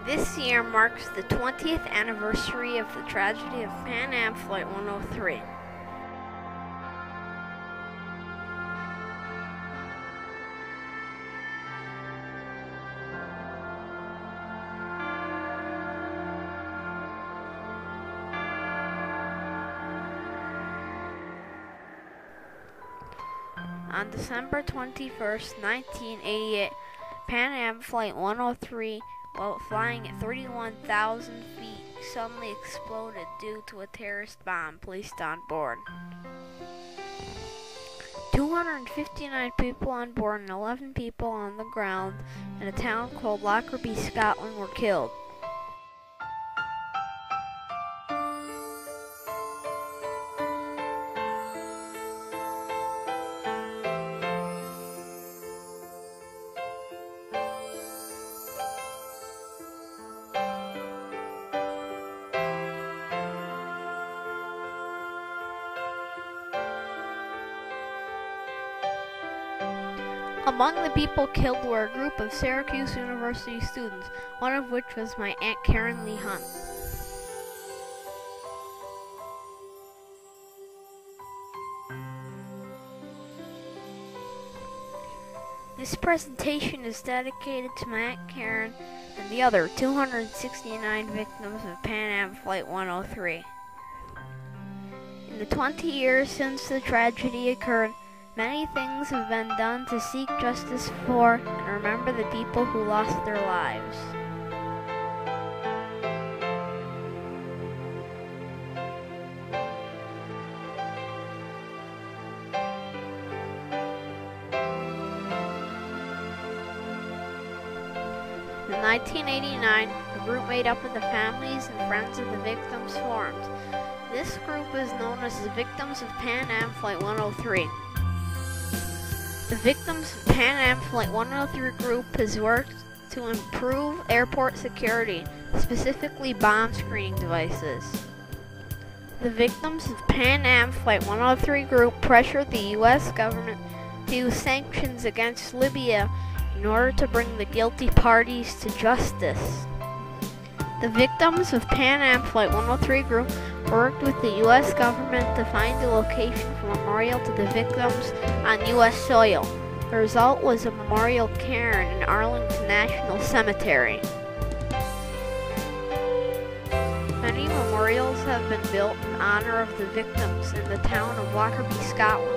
This year marks the 20th anniversary of the tragedy of Pan Am Flight 103. On December 21st, 1988, Pan Am Flight 103, while flying at 31,000 feet, suddenly exploded due to a terrorist bomb placed on board. 259 people on board and 11 people on the ground in a town called Lockerbie, Scotland were killed. Among the people killed were a group of Syracuse University students, one of which was my Aunt Karen Lee Hunt. This presentation is dedicated to my Aunt Karen and the other 269 victims of Pan Am Flight 103. In the 20 years since the tragedy occurred, many things have been done to seek justice for and remember the people who lost their lives. In 1989, a group made up of the families and friends of the victims formed. This group is known as the Victims of Pan Am Flight 103. The Victims of Pan Am Flight 103 group has worked to improve airport security, specifically bomb screening devices. The Victims of Pan Am Flight 103 group pressured the U.S. government to use sanctions against Libya in order to bring the guilty parties to justice. The Victims of Pan Am Flight 103 group worked with the U.S. government to find a location for a memorial to the victims on U.S. soil. The result was a memorial cairn in Arlington National Cemetery. Many memorials have been built in honor of the victims in the town of Lockerbie, Scotland.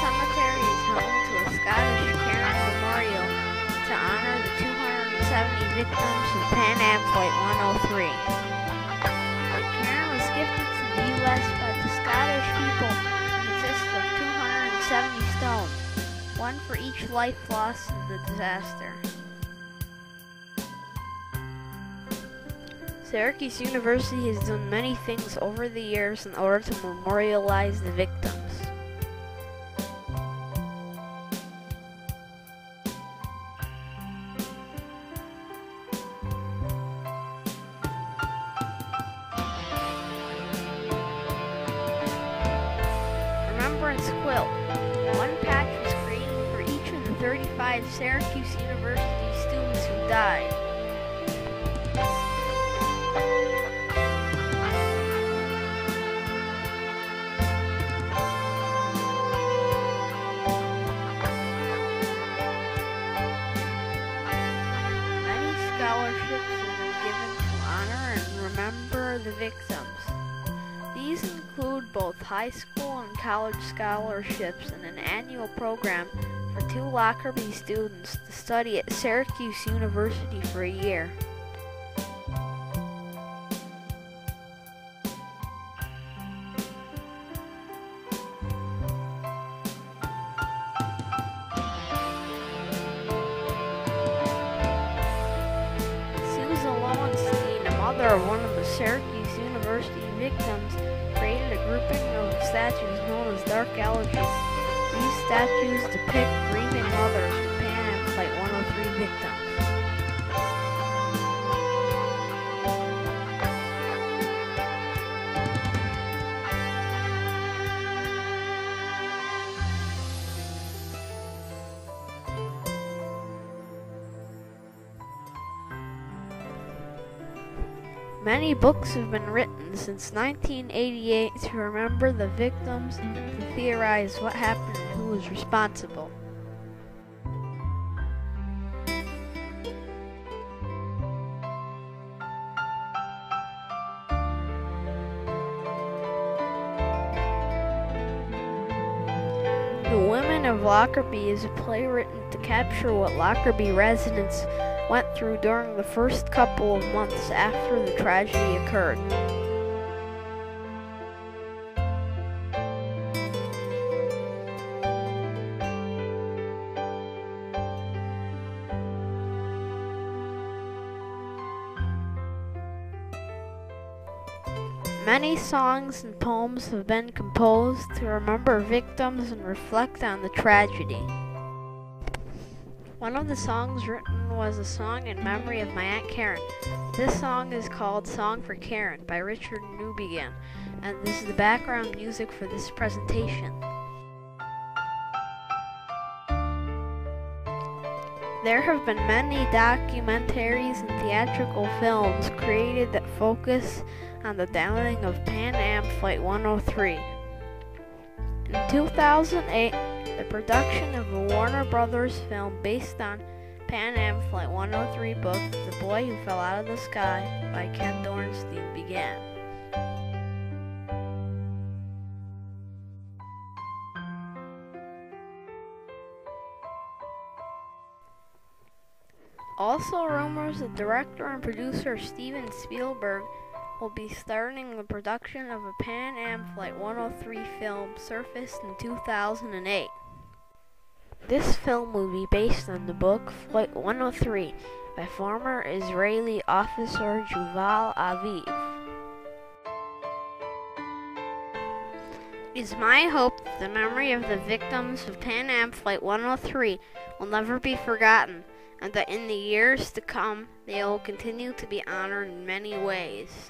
Cemetery is home to a Scottish cairn memorial to honor the 270 victims of Pan Am Flight 103. The cairn was gifted to the U.S. by the Scottish people and consists of 270 stones, one for each life lost in the disaster. Syracuse University has done many things over the years in order to memorialize the victims. Remembrance quilt. One patch was created for each of the 35 Syracuse University students who died. Many scholarships have been given to honor and remember the victims. These include both high school and college scholarships and an annual program for 2 Lockerbie students to study at Syracuse University for a year. mother of one of the Syracuse University victims, created a grouping of statues known as Dark Elegies. These statues depict grieving mothers from Pan Am Flight 103 victims. Many books have been written since 1988 to remember the victims and to theorize what happened and who was responsible. The Women of Lockerbie is a play written to capture what Lockerbie residents went through during the first couple of months after the tragedy occurred. Many songs and poems have been composed to remember victims and reflect on the tragedy. One of the songs written was a song in memory of my Aunt Karen. This song is called Song for Karen by Richard Newbegin, and this is the background music for this presentation. There have been many documentaries and theatrical films created that focus on the downing of Pan Am Flight 103. In 2008, the production of the Warner Brothers film based on Pan Am Flight 103 book, The Boy Who Fell Out of the Sky by Ken Dornstein began. Also, rumors that director and producer Steven Spielberg will be starting the production of a Pan Am Flight 103 film surfaced in 2008. This film will be based on the book Flight 103 by former Israeli officer Yuval Aviv. It is my hope that the memory of the victims of Pan Am Flight 103 will never be forgotten, and that in the years to come they will continue to be honored in many ways.